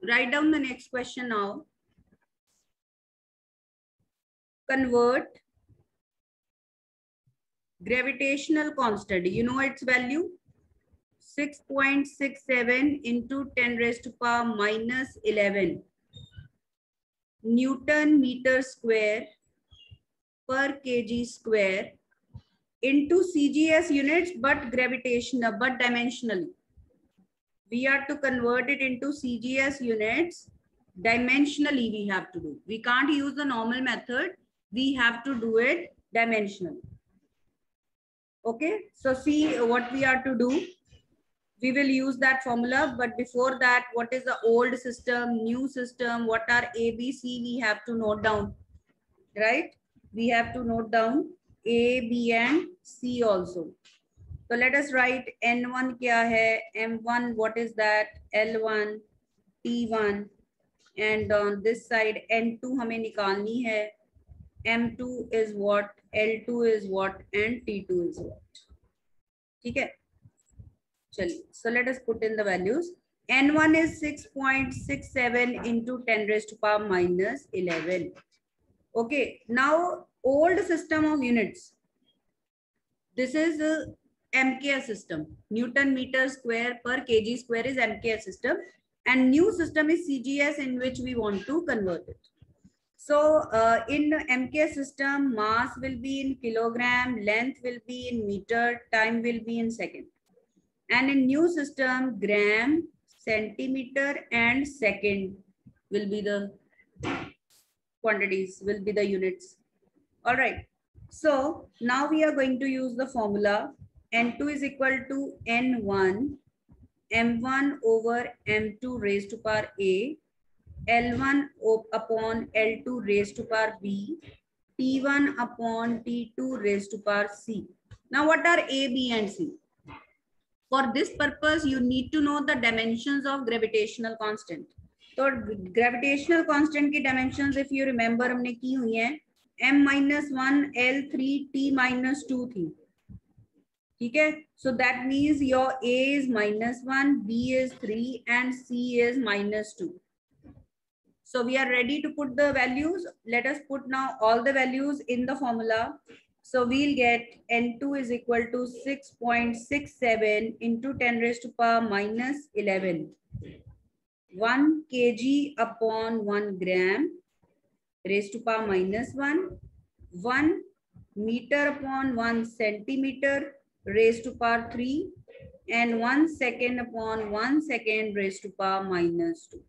Write down the next question now. Convert gravitational constant. You know its value? 6.67 into 10 raised to power minus 11 Newton meter square per kg square into CGS units, but gravitational, but dimensionally. We are to convert it into CGS units. Dimensionally we have to do. We can't use the normal method. We have to do it dimensionally. Okay, so see what we are to do. We will use that formula, but before that, what is the old system, new system, what are A, B, C, we have to note down, right? We have to note down A, B and C also. So let us write N1 kya hai, M1 what is that, L1, T1, and on this side N2 hame nikalni hai, M2 is what, L2 is what, and T2 is what. Okay. So let us put in the values. N1 is 6.67 into 10 raised to power minus 11. Okay, now old system of units. This is MKS system. Newton meter square per kg square is MKS system. And new system is CGS, in which we want to convert it. So in MKS system, mass will be in kilogram, length will be in meter, time will be in second. And in new system, gram, centimeter and second will be the quantities, will be the units. All right. So now we are going to use the formula. N2 is equal to N1, M1 over M2 raised to power A, L1 upon L2 raised to power B, T1 upon T2 raised to power C. Now what are A, B and C? For this purpose, you need to know the dimensions of gravitational constant. So gravitational constant की dimensions, if you remember, हमने की हुई हैं m-1 L3 T-2 थी. ठीक है? So that means your A is -1, B is 3 and C is -2. So we are ready to put the values. Let us put now all the values in the formula. So we'll get N2 is equal to 6.67 into 10 raised to power minus 11. 1 kg upon 1 gram raised to power -1. 1 meter upon 1 centimeter raised to power 3. And 1 second upon 1 second raised to power -2.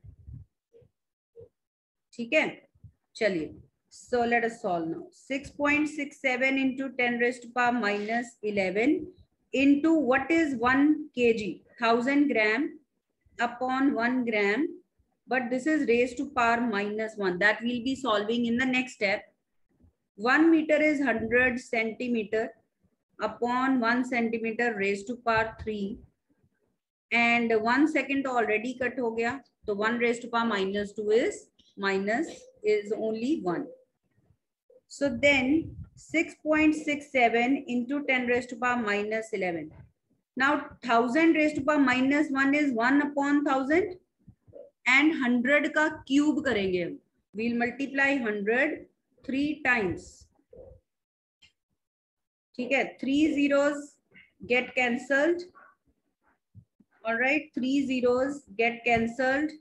ठीक है? चलिए. So let us solve now. 6.67 into 10 raised to power minus 11 into what is 1 kg? 1000 gram upon 1 gram. But this is raised to power -1. That we'll be solving in the next step. 1 meter is 100 centimeter upon 1 centimeter raised to power 3. And 1 second already cut ho gaya. So 1 raised to power -2 is only 1. So then 6.67 into 10 raised to power minus 11. Now 1000 raised to power -1 is 1 upon 1000 and 100 का cube करेंगे. We'll multiply 100 3 times. ठीक है? 3 zeros get cancelled. All right, 3 zeros get cancelled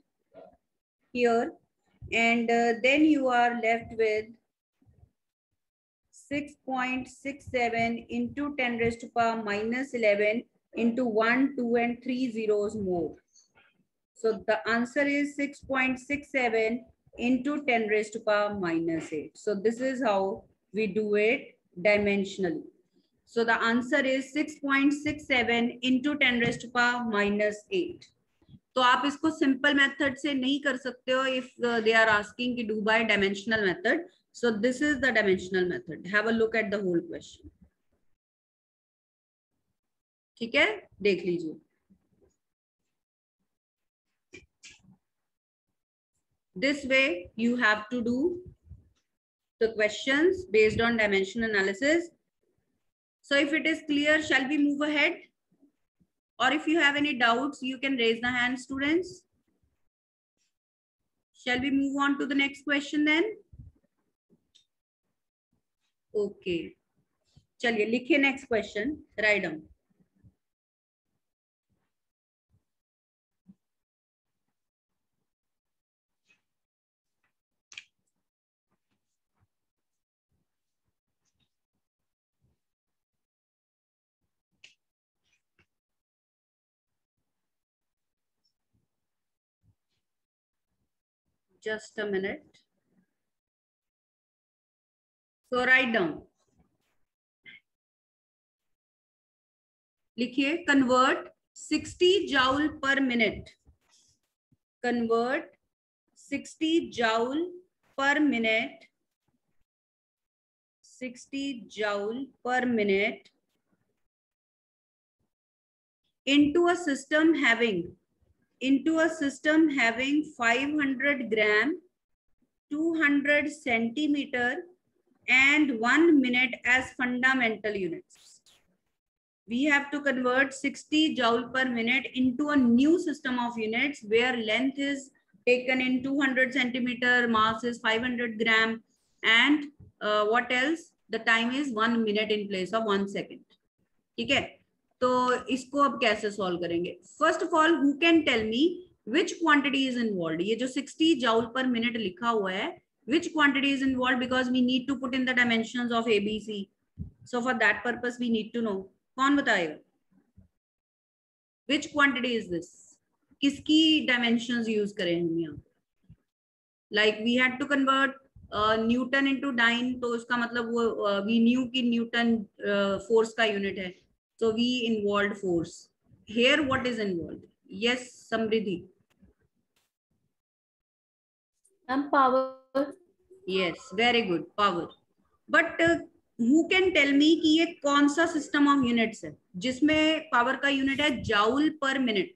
here, and then you are left with 6.67 into 10 raised to power minus 11 into 1, 2 and 3 zeros more. So the answer is 6.67 into 10 raised to power minus 8. So this is how we do it dimensionally. So the answer is 6.67 into 10 raised to power minus 8. तो आप इसको simple method से नहीं कर सकते हो if they are asking कि do by dimensional method. So this is the dimensional method. Have a look at the whole question. ठीक है? देख लीजिए. This way you have to do the questions based on dimension analysis. So if it is clear, shall we move ahead? Or if you have any doubts, you can raise the hand, students. Shall we move on to the next question then? Okay. चलिए लिखिए next question. Write down. Just a minute. So write down. लिखिए convert 60 joule per minute. Convert 60 joule per minute. 60 joule per minute into a system having 500 gram, 200 centimeter and 1 minute as fundamental units. We have to convert 60 joule per minute into a new system of units where length is taken in 200 centimeter, mass is 500 gram, and what else? The time is 1 minute in place of 1 second. ठीक है, तो इसको अब कैसे solve करेंगे? First of all, who can tell me which quantity is involve? ये जो 60 joule per minute लिखा हुआ है, which quantity is involve? Because we need to put in the dimensions of ABC, so for that purpose we need to know. कौन बताएगा which quantity is this? किसकी dimensions use करें हम यहाँ? Like we had to convert newton into dyne, तो उसका मतलब वो वी न्यू की न्यूटन फोर्स का यूनिट है, so we involved force. Here what is involved? Yes, Samriddhi. Power. Yes, very good, power. But who can tell me कि ये कौन सा system of units है जिसमें power का unit है joule per minute?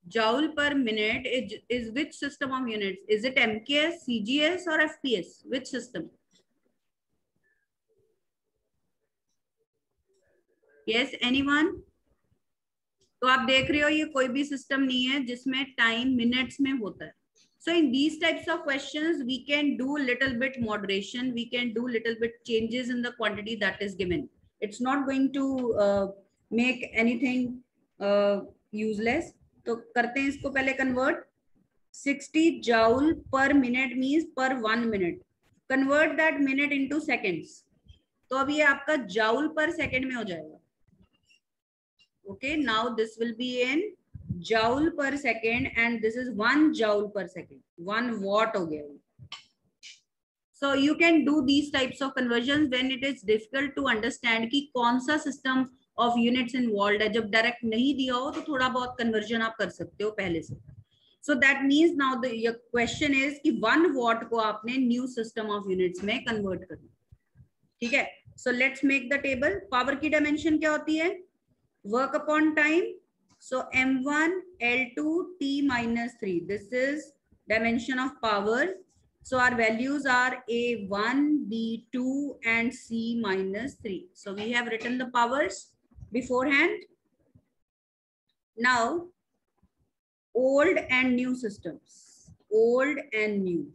Joule per minute is which system of units? Is it MKS, CGS or FPS? Which system? Yes, anyone? तो आप देख रहे हो ये कोई भी सिस्टम नहीं है जिसमें टाइम मिनट्स में होता है. So in these types of questions, we can do little bit moderation. We can do little bit changes in the quantity that is given. It's not going to make anything useless. तो करते हैं इसको पहले convert. 60 joule per minute means per 1 minute. Convert that minute into seconds. तो अब ये आपका joule per second में हो जाएगा. Okay, now this will be in joule per second and this is 1 joule per second. 1 watt हो गया. So you can do these types of conversions when it is difficult to understand कि कौन सा system of units involved है. जब direct नहीं दिया हो तो थोड़ा बहुत conversion आप कर सकते हो पहले से. So that means now the your question is कि 1 watt को आपने new system of units में convert करना. ठीक है. So let's make the table. Power की dimension क्या होती है? Work upon time. So M1 L2 T minus 3. This is dimension of power. So our values are A1, B2 and C minus 3. So we have written the powers beforehand. Now old and new systems. Old and new.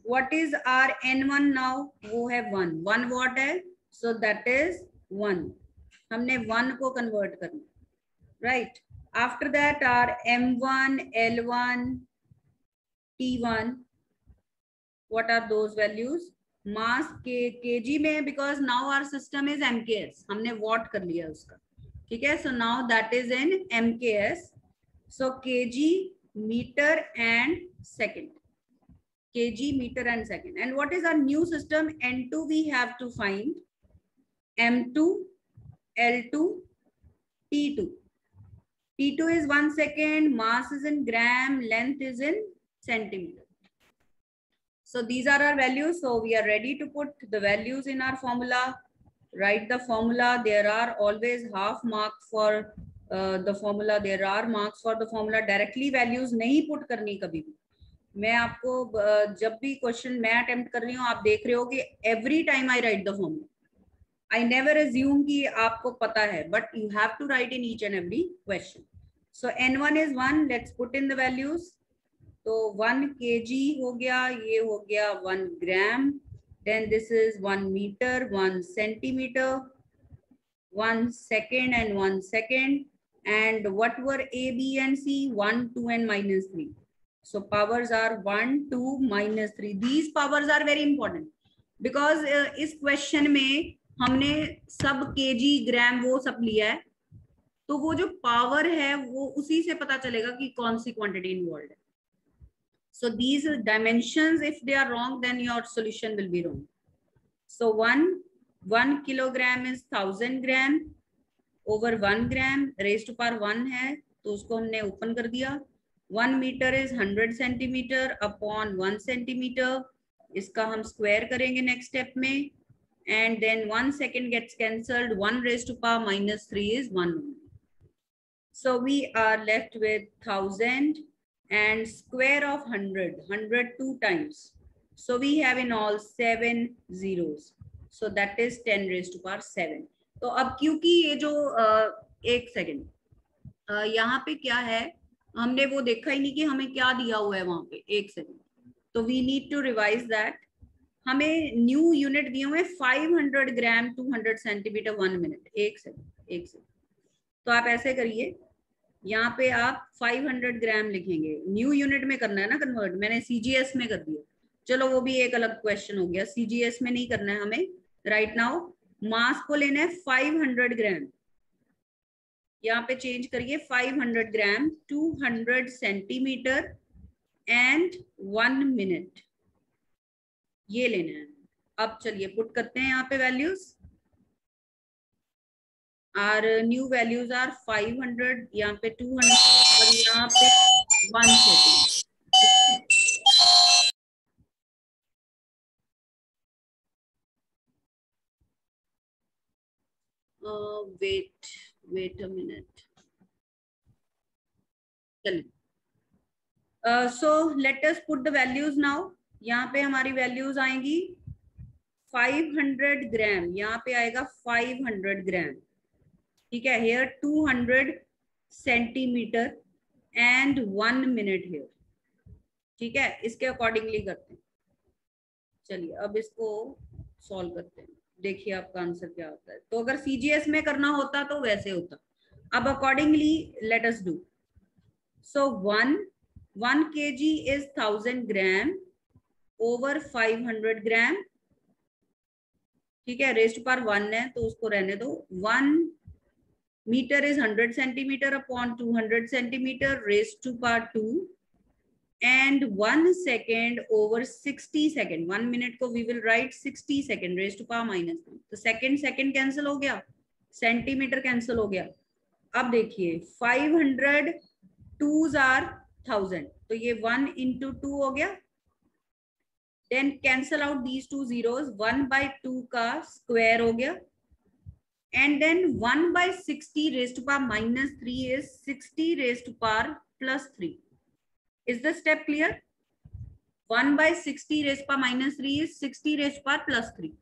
What is our N1 now? वो है 1. 1 watt है. So that is 1. हमने 1 को convert करना, right? After that are M1, L1, T1. What are those values? Mass के kg में, because now our system is MKS. हमने वॉट कर लिया उसका, ठीक है? So now that is in MKS. So kg, metre and second. kg, metre and second. And what is our new system? N2 we have to find. M2, L2, T2. T2 is 1 second, mass is in gram, length is in centimeter. So these are our values. So we are ready to put the values in our formula. Write the formula. There are always half mark for the formula. There are marks for the formula. Directly values नहीं put करनी कभी भी. मैं आपको जब भी question मैं attempt कर रही हूँ, आप देख रहे हो कि every time I write the formula. I never assume कि आपको पता है, but you have to write in each and every question. So N1 is 1. Let's put in the values. तो 1 kg हो गया, ये हो गया 1 gram. Then this is 1 meter, 1 centimeter, 1 second and 1 second. And what were A, B and C? 1, 2 and minus 3. So powers are 1, 2, minus 3. These powers are very important because इस question में हमने सब kg, gram वो सब लिया है, तो वो जो पावर है वो उसी से पता चलेगा कि कौन सी क्वांटिटी इन्वॉल्व है. So these dimensions, if they are wrong, then your solution will be wrong. So 1 kilogram is 1000 gram over 1 gram raised to power 1 है, तो उसको हमने ओपन कर दिया. 1 meter is 100 centimeter upon 1 centimeter. इसका हम स्क्वायर करेंगे नेक्स्ट स्टेप में. And then 1 second gets cancelled. 1 raised to power minus 3 is 1. So we are left with 1000 and square of 100, 100 2 times. So we have in all 7 zeros. So that is 10 raised to power 7. तो अब क्योंकि ये जो एक second यहाँ पे क्या है, हमने वो देखा ही नहीं कि हमें क्या दिया हुआ है वहां पे. एक सेकेंड, तो we need to revise that. हमें न्यू यूनिट दिए हुए 500 ग्राम 200 सेंटीमीटर 1 मिनट. एक सेकेंड, तो आप ऐसे करिए, यहाँ पे आप 500 ग्राम लिखेंगे. न्यू यूनिट में करना है ना कन्वर्ट, मैंने सीजीएस में कर दिया. चलो वो भी एक अलग क्वेश्चन हो गया, सीजीएस में नहीं करना है हमें. राइट नाउ मास को लेना है 500 ग्राम. यहाँ पे चेंज करिए 500 ग्राम 200 सेंटीमीटर एंड 1 मिनट, ये लेना है. अब चलिए पुट करते हैं यहाँ पे values. Our new values are 500, यहाँ पे 200 और यहाँ पे 140. Wait a minute. चलिए. So let us put the values now. यहाँ पे हमारी values आएंगी 500 ग्राम, यहाँ पे आएगा 500 ग्राम. ठीक है. Here 200 centimetre and 1 minute here. ठीक है, इसके अकॉर्डिंगली करते हैं. चलिए अब इसको सॉल्व करते हैं, देखिए आपका आंसर क्या होता है. तो अगर सीजीएस में करना होता तो वैसे होता. अब accordingly let us do. So 1 kg is 1000 gram over 500 ग्राम. ठीक है, रेस्ट पर 1 है तो उसको रहने दो. 1 meter is 100 centimeter upon 200 centimeter raised to power 2 and 1 second over 60 second. 1 minute को we will write 60 second raised to power minus 1. तो second cancel हो गया, सेंटीमीटर कैंसिल हो गया. अब देखिए 500 2s are 1000, तो ये 1 into 2 हो गया. Then cancel out these two zeros. 1 by 2 का स्क्वायर हो गया. And then 1 by 60 raised to power minus 3 is 60 raised to power plus 3. Is the step clear? 1 by 60 raised to power minus 3 is 60 raised to power plus 3.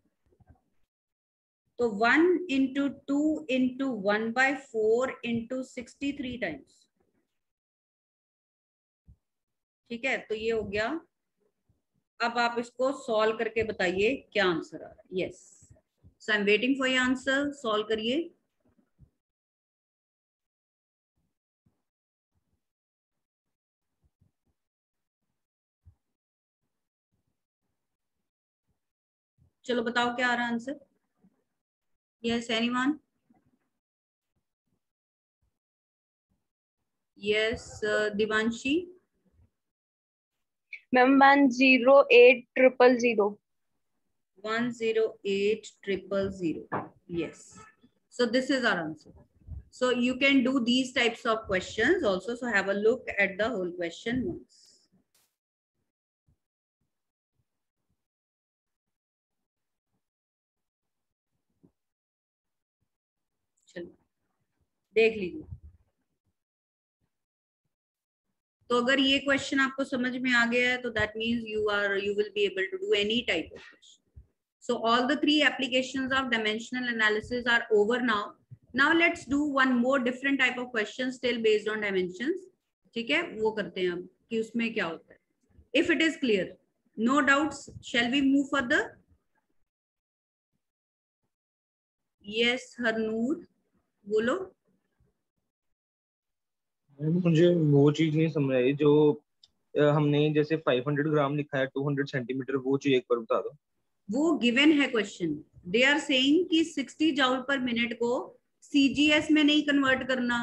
So 1 into 2 into 1 by 4 into 63 times. ठीक है, तो ये हो गया. अब आप इसको solve करके बताइए क्या आंसर आ रहा है. Yes, so I'm waiting for your answer. Solve करिए. चलो बताओ क्या आ रहा है answer. Yes, anyone? Yes, Divanshi. Ma'am, 108,000. 108,000. Yes. So this is our answer. So you can do these types of questions also. So have a look at the whole question once. चलो देख लीजिए. तो अगर ये क्वेश्चन आपको समझ में आ गया है तो that means you will be able to do any type of question. So all the 3 applications of dimensional analysis are over now. Now let's do one more different type of question still based on dimensions. ठीक है, वो करते हैं अब कि उसमें क्या होता है. If it is clear, no doubts, shall we move further? Yes, Harnoor बोलो. मुझे वो चीज नहीं समझ आई जो हमने जैसे 500 ग्राम लिखा है 200 सेंटीमीटर, वो चीज एक बार बता दो. वो गिवन है क्वेश्चन. दे आर सेइंग कि 60 जूल पर मिनट को सीजीएस में नहीं कन्वर्ट करना,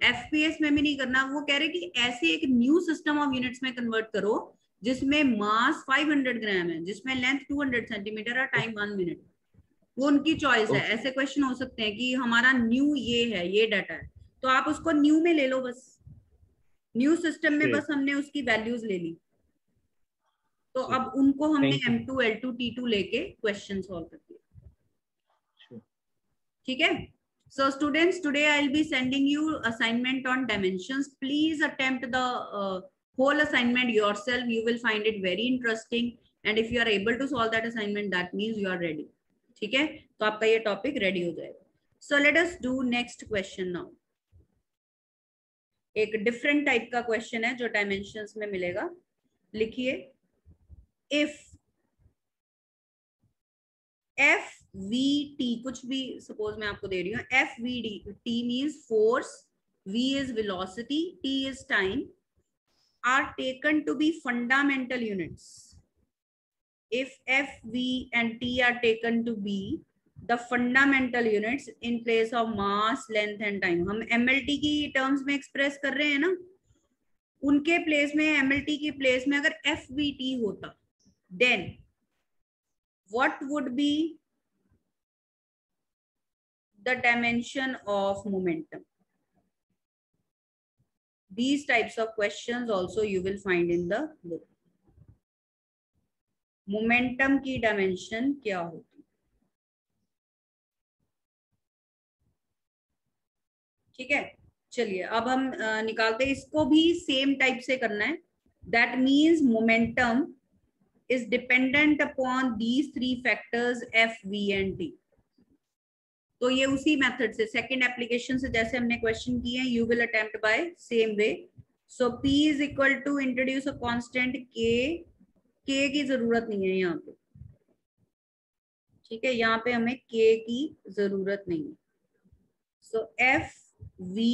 एफपीएस में भी नहीं करना. वो कह रहे कि ऐसे एक न्यू सिस्टम ऑफ यूनिट्स में कन्वर्ट करो जिसमें मास 500 ग्राम है, जिसमें लेंथ 200 सेंटीमीटर और टाइम 1 मिनट. वो उनकी चॉइस है. ऐसे क्वेश्चन हो सकते हैं कि हमारा न्यू ये है, ये डाटा है, तो आप उसको न्यू में ले लो. बस न्यू सिस्टम में बस हमने उसकी वैल्यूज ले ली. तो अब उनको हमने M2 L2 T2 लेके क्वेश्चन सॉल्व कर दिया. ठीक है. So students, today I'll be sending you assignment on dimensions. Please attempt the whole assignment yourself. You will find it very interesting. And if you are able to solve that assignment, that means you are ready. ठीक है, तो आपका ये topic ready हो जाएगा. So let us do next question now. एक different type का question है जो डायमेंशंस में मिलेगा. लिखिए, if FVT, कुछ भी सपोज मैं आपको दे रही हूँ. FVD, T means force, V is velocity, T is time, are taken to be fundamental units. If F, V and T are taken to be the fundamental units in place of mass, length and time. हम MLT की terms में express कर रहे हैं ना, उनके place में, MLT की प्लेस में अगर FVT होता, then what would be the dimension of momentum? These types of questions also you will find in the book. Momentum की dimension क्या होती? ठीक है, चलिए अब हम निकालते हैं. इसको भी सेम टाइप से करना है. That means momentum is dependent upon these three factors F, V and T. तो ये उसी मेथड से, सेकंड एप्लीकेशन से जैसे हमने क्वेश्चन किए हैं, you will attempt by same way. So P is equal to introduce a constant K. K की जरूरत नहीं है यहाँ पे. ठीक है, यहाँ पे हमें K की जरूरत नहीं है. सो F, V,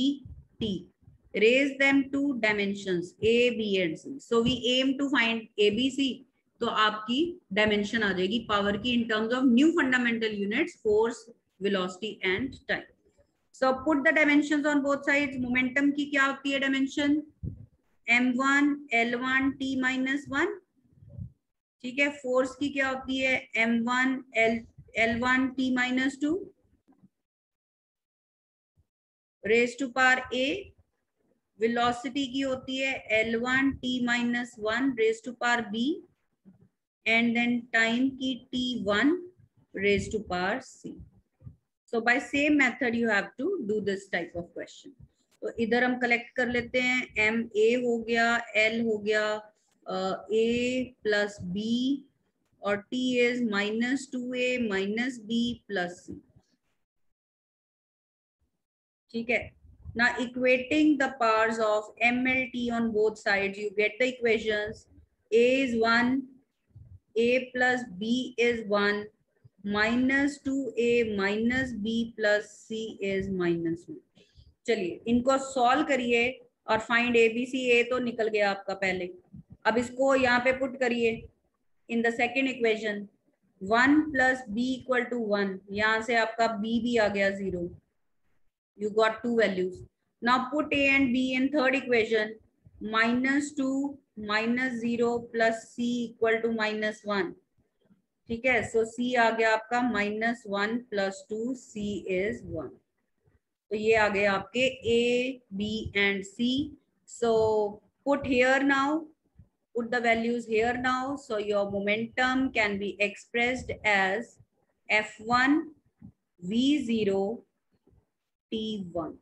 T, raise them to dimensions A, B and C. So we aim to find A, B, C. तो आपकी डायमेंशन आ जाएगी पावर की in terms of new fundamental units, force, velocity and time. So put the dimensions on both sides. Momentum की क्या होती है dimension? M1 L1 T minus 1. ठीक है. फोर्स की क्या होती है? M1 L1 T minus 2 raised to power A. Velocity की होती है L1 T minus 1 raised to power B. And then time की T1 raised to power C. So by same method you have to do this type of question. तो इधर हम collect कर लेते हैं. M A हो गया, L हो गया, A plus B और T is minus 2A minus B plus C. ठीक है. Now equating the powers of MLT on both sides, you get the equations. A is 1, A plus B is 1, minus 2A minus B plus C is minus 1. चलिए इनको solve करिए और find ABC. A तो निकल गया आपका पहले. अब इसको यहाँ पे पुट करिए इन the second equation. 1 plus B equal to 1. यहाँ से आपका B भी आ गया 0. You got two values. Now put A and B in third equation. minus 2 minus 0 plus C equal to minus 1. ठीक है. सो C आ गया आपका -1 plus 2, C is 1. तो ये आ गए आपके A, B and C. So put here now, put the values here now. So your momentum can be expressed as F1 V0 T1.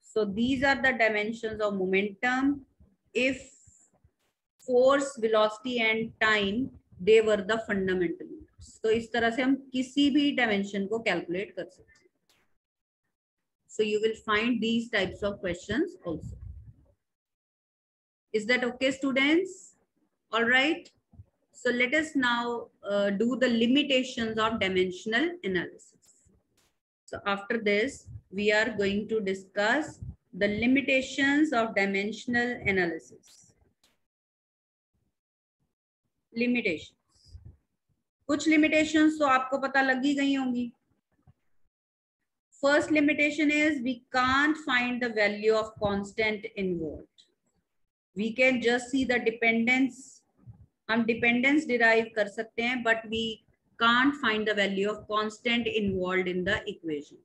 So these are the dimensions of momentum if force, velocity and time they were the fundamental units. तो इस तरह से हम किसी भी dimension को calculate कर सकते हैं. So you will find these types of questions also. Is that okay, students? All right. So let us now do the limitations of dimensional analysis. So after this, we are going to discuss the limitations of dimensional analysis. Limitations. कुछ limitations तो आपको पता लग ही गई होंगी. First limitation is we can't find the value of constant involved. We can just see the dependence. हम dependence derive कर सकते हैं, but we can't find the value of constant involved in the equation.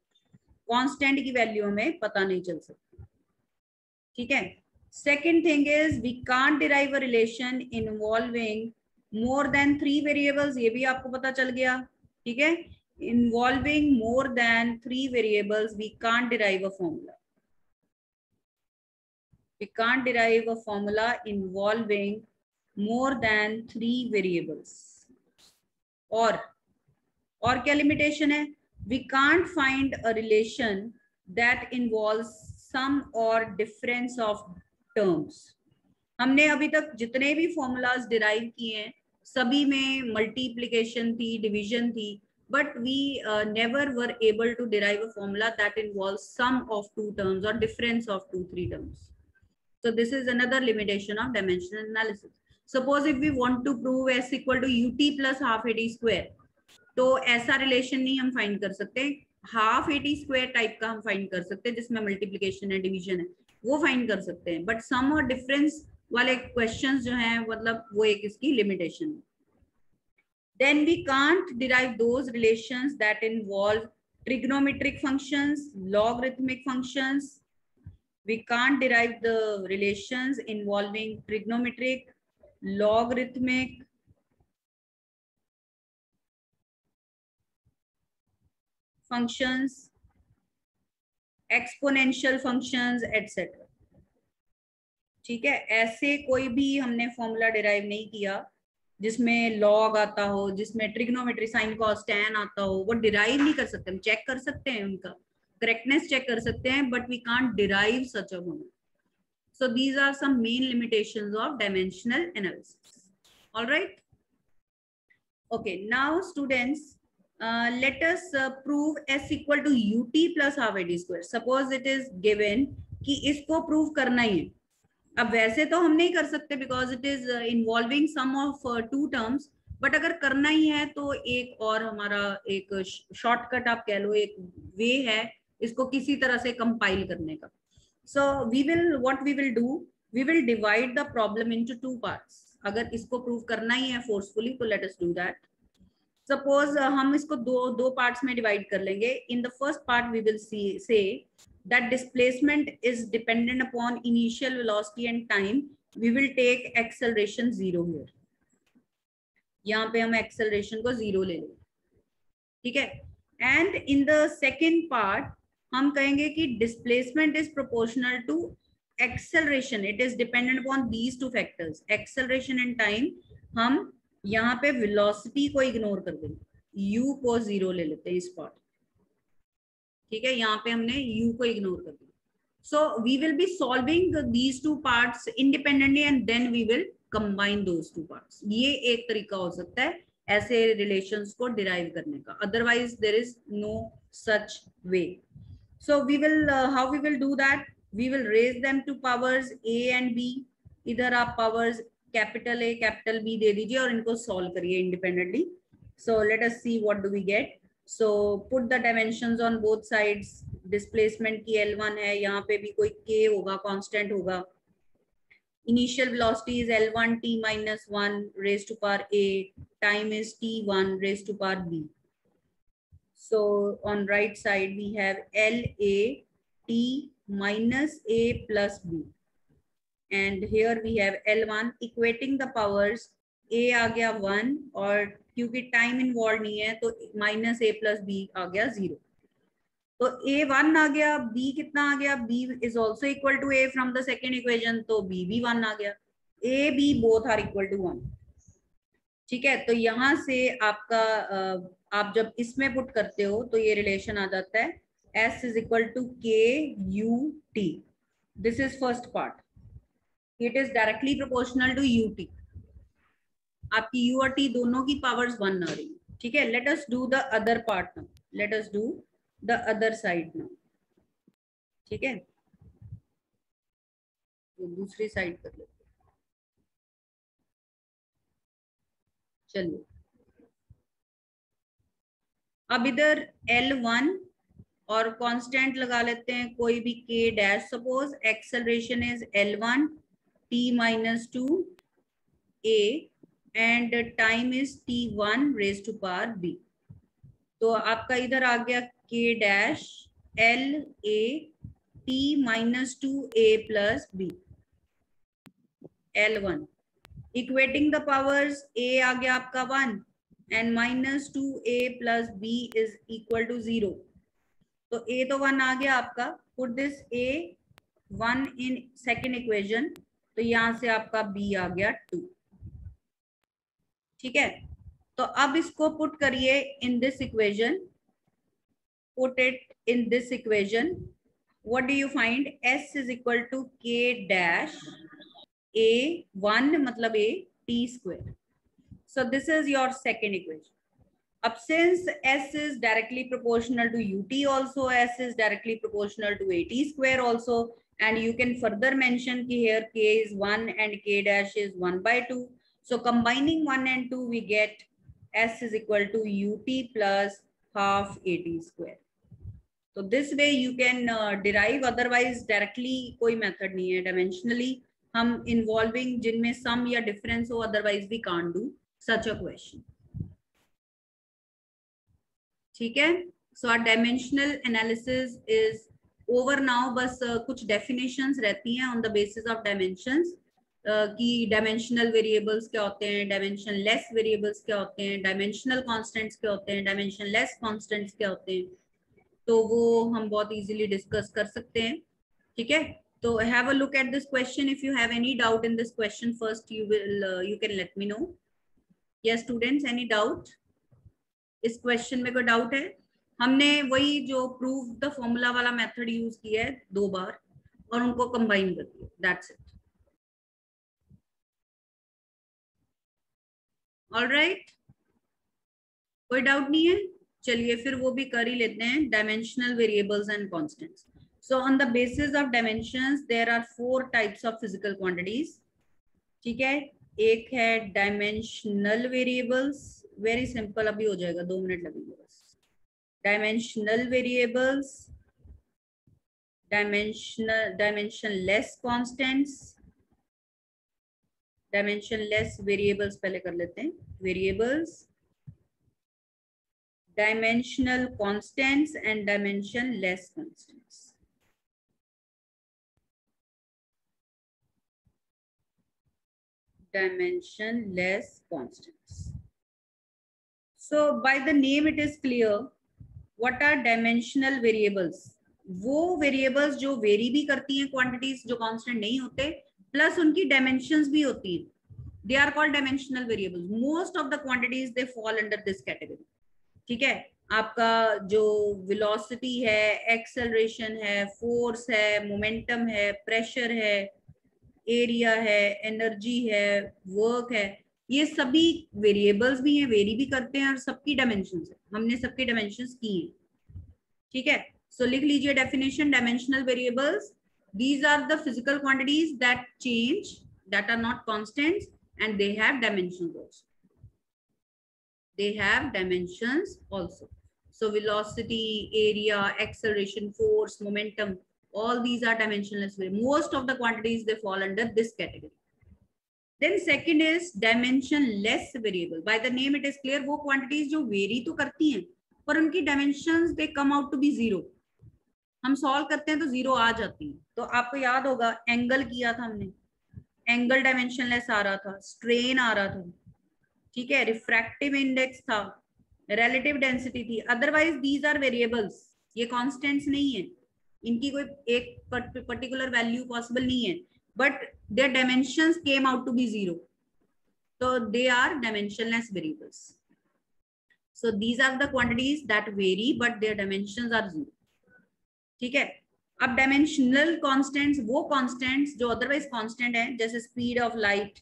Constant की value हमें पता नहीं चल सकती. ठीक है. Second thing is we can't derive a relation involving more than 3 variables. ये भी आपको पता चल गया. ठीक है. Involving more than 3 variables, we can't derive a formula. We can't derive a formula involving more than 3 variables. और क्या limitation है? We can't find a relation that involves sum or difference of terms. हमने अभी तक जितने भी formulas derive किए हैं, सभी में multiplication थी, division थी, but we never were able to derive a formula that involves sum of 2 terms or difference of 2-3 terms. So this is another limitation of dimensional analysis. Suppose if we want to prove s equal to ut plus half at square, तो ऐसा relation नहीं हम find कर सकते. Half eighty square type का हम find कर सकते हैं जिसमें मल्टीप्लिकेशन है, डिवीजन है, वो फाइंड कर सकते हैं. बट सम और डिफरेंस वाले क्वेश्चंस जो हैं, मतलब वो एक इसकी लिमिटेशन है. Then we can't derive those relations that involve trigonometric functions, logarithmic functions. We can't derive the relations involving trigonometric, logarithmic, functions, exponential functions, etc. ठीक है. ऐसे कोई भी हमने फॉर्मूला डिराइव नहीं किया जिसमें लॉग आता हो, जिसमें ट्रिग्नोमेट्री साइन कॉस टैन आता हो. वो डिराइव नहीं कर सकते. हम चेक कर सकते हैं, उनका करेक्टनेस चेक कर सकते हैं, but we can't derive such a formula. So these are some main limitations of dimensional analysis. All right. Okay, now students, let us prove s equal to ut plus half at square. Suppose it is given कि इसको prove करना ही है. अब वैसे तो हम नहीं कर सकते because it is involving sum of 2 terms, but अगर करना ही है तो एक और हमारा एक शॉर्टकट आप कह लो, एक वे है इसको किसी तरह से कंपाइल करने का. So what we will do, we will divide the problem into 2 parts. अगर इसको प्रूव करना ही है फोर्सफुली तो let us do that. Suppose हम इसको दो पार्ट्स में डिवाइड कर लेंगे. In the first part we will say that displacement is dependent upon initial velocity and time. We will take acceleration 0 here. यहाँ पे हम एक्सेलरेशन को 0 ले लेंगे. ठीक है. And in the second part हम कहेंगे कि displacement is proportional to acceleration. It is dependent upon these 2 factors, acceleration and time. हम यहाँ पे वेलोसिटी को इग्नोर कर देंगे, u को 0 ले लेते हैं इस पार्ट. ठीक है. यहाँ पे हमने u को इग्नोर कर दिया. So we will be solving these 2 parts independently and then we will combine those 2 parts. ये एक तरीका हो सकता है ऐसे रिलेशंस को डिराइव करने का. Otherwise there is no such way. So we will how we will do that, we will raise them to powers a and b. इधर आप powers capital A capital B दे दीजिए और इनको सॉल्व करिए independently. So let us see what do we get. So put the dimensions on both sides. Displacement की L1 है, यहाँ पे भी कोई K होगा, कांस्टेंट होगा. Initial velocity is L1 t minus 1 raised to power A. Time is t1 raised to power B. So on right side we have LA t minus A plus B. And here we have L1 equating the powers. A आ गया 1 और क्योंकि time involve नहीं है तो minus A plus B आ गया 0. तो A 1 आ गया, B कितना आ गया, B is also equal to A from the second equation, तो B भी 1 आ गया. A B both are equal to 1. ठीक है. तो यहाँ से आपका आप जब इसमें पुट करते हो तो ये रिलेशन आ जाता है S is equal to KUT. This is first part. It is directly proportional to UT. आपकी U और T दोनों की पावर्स 1 आ रही है, ठीक है. Let us do the other part now. Let us do the other side now. ठीक है, तो दूसरी साइड कर लेते. चलिए, अब इधर L1 और कांस्टेंट लगा लेते हैं कोई भी K dash. Suppose acceleration is L1 T minus 2 A and time is T1 raised to power B. तो आपका इधर आ गया K dash L A T minus 2A plus B. L1 equating the powers, A आ गया आपका 1 and minus 2A plus B is equal to 0. तो A तो 1 आ गया आपका. Put this A 1 in second equation. तो यहां से आपका B आ गया 2. ठीक है, तो अब इसको पुट करिए in this equation. Put it in this equation. What do you find? S is equal to K dash A1 मतलब A T square. So this is your second equation. अब since S is directly proportional to UT also, S is directly proportional to AT square also, and you can further mention कि here K is 1 and K dash is 1 by 2. So combining 1 and 2 we get S is equal to UT plus half AT square. So this way you can derive, otherwise directly कोई method नहीं है. Dimensionally हम involving जिनमें sum या difference हो, otherwise we can't do such a question. ठीक है, so our dimensional analysis is over now. बस कुछ definitions रहती हैं on the basis of dimensions कि dimensional variables क्या होते हैं, dimensionless variables क्या होते हैं, dimensional constants क्या होते हैं, dimensionless constants क्या होते हैं. तो वो हम बहुत easily discuss कर सकते हैं. ठीक है, तो have a look at this question. If you have any doubt in this question, first you will you can let me know. Yes students, any doubt? इस क्वेश्चन में कोई डाउट है? हमने वही जो प्रूव द फॉर्मूला वाला method use किया है 2 बार और उनको कंबाइन कर दिया. That's it. ऑलराइट, कोई डाउट नहीं है? चलिए फिर वो भी कर ही लेते हैं. Dimensional variables and constants. So on the basis of dimensions there are 4 types of physical quantities. ठीक है, एक है डायमेंशनल वेरिएबल्स. वेरी सिंपल, अभी हो जाएगा, 2 मिनट लगेंगे बस. Dimensional variables, dimensionless constants. Dimensionless variables पहले कर लेते हैं. Variables, dimensional constants and dimensionless constants. Dimensionless constants. So by the name it is clear. What are dimensional variables? वो variables जो वेरी भी करती हैं क्वांटिटीज, जो कांस्टेंट नहीं होते, प्लस उनकी डायमेंशंस भी होती हैं. They are called dimensional variables. Most of the quantities they fall under this category. ठीक है, आपका जो velocity है, acceleration है, force है, momentum है, pressure है, area है, energy है, work है, ये सभी वेरिएबल्स भी हैं, वेरी भी करते हैं और सबकी डायमेंशंस है. हमने सबकी डायमेंशंस की हैं. ठीक है, सो लिख लीजिए definition. Dimensional variables, these are the physical quantities that change, that are not constants and they have dimensions also. They have dimensions also. So velocity, area, acceleration, force, momentum, all these are dimensionless. Most of the quantities they fall under this category. Then second is dimensionless variable. By the name it is clear, वो quantities जो vary तो करती हैं पर उनकी dimensions they come out to be 0. हम solve करते हैं तो 0 आ जाती है. तो आपको याद होगा angle किया था हमने, angle dimensionless आ रहा था, strain आ रहा था. ठीक है, refractive index था, relative density थी. Otherwise these are variables. ये constants नहीं है, इनकी कोई एक particular value possible नहीं है. But their dimensions came out to be 0. So they are dimensionless variables. So these are the quantities that vary, but their dimensions are 0. ठीक है। अब डायमेंशनल कांस्टेंट्स, वो कांस्टेंट्स जो अदरवाइज कांस्टेंट है, जैसे speed of light,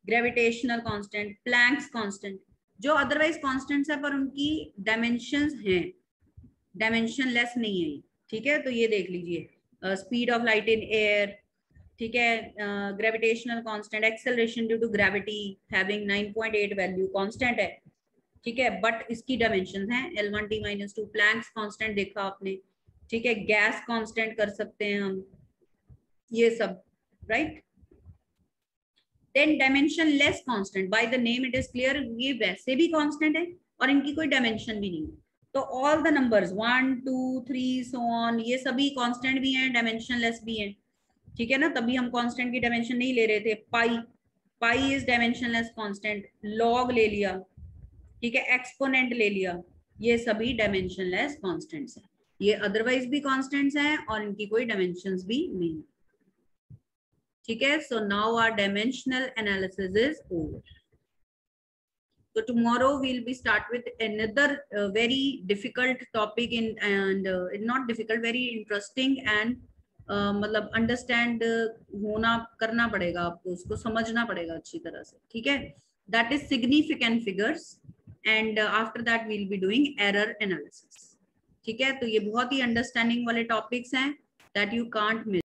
gravitational constant, Planck's constant, जो otherwise constants है पर उनकी डायमेंशंस हैं, डायमेंशन लेस नहीं है। ठीक है, तो ये देख लीजिए speed of light in air, ठीक है, gravitational constant, acceleration due to gravity having 9.8 value constant है। ठीक है, बट इसकी डायमेंशंस हैं L1T-2, प्लैंक्स कांस्टेंट देखा आपने। ठीक है, गैस कांस्टेंट कर सकते हैं हम, ये सब, right. Then dimensionless constant, by the name it is clear, ये वैसे भी कांस्टेंट है और इनकी कोई डायमेंशन भी नहीं है। तो all the numbers 1 2 3 so on, ये सभी कांस्टेंट भी हैं, डायमेंशन लेस भी हैं। ठीक है ना, तभी हम कांस्टेंट की डायमेंशन नहीं ले रहे थे। Pi, pi is dimensionless constant, log ले लिया, ठीक है, एक्सपोनेंट ले लिया, ये सभी डायमेंशनलेस कांस्टेंट्स हैं। ये अदरवाइज भी कांस्टेंट्स हैं और इनकी कोई डायमेंशंस भी नहीं। ठीक है, so now our dimensional analysis is over. So tomorrow we'll be start with another very difficult topic in, and not difficult, very interesting and मतलब अंडरस्टैंड होना, करना पड़ेगा आपको, उसको समझना पड़ेगा अच्छी तरह से। ठीक है, that is significant figures and after that we'll be doing error analysis. ठीक है, तो ये बहुत ही अंडरस्टैंडिंग वाले टॉपिक्स हैं दैट यू कांट मिस।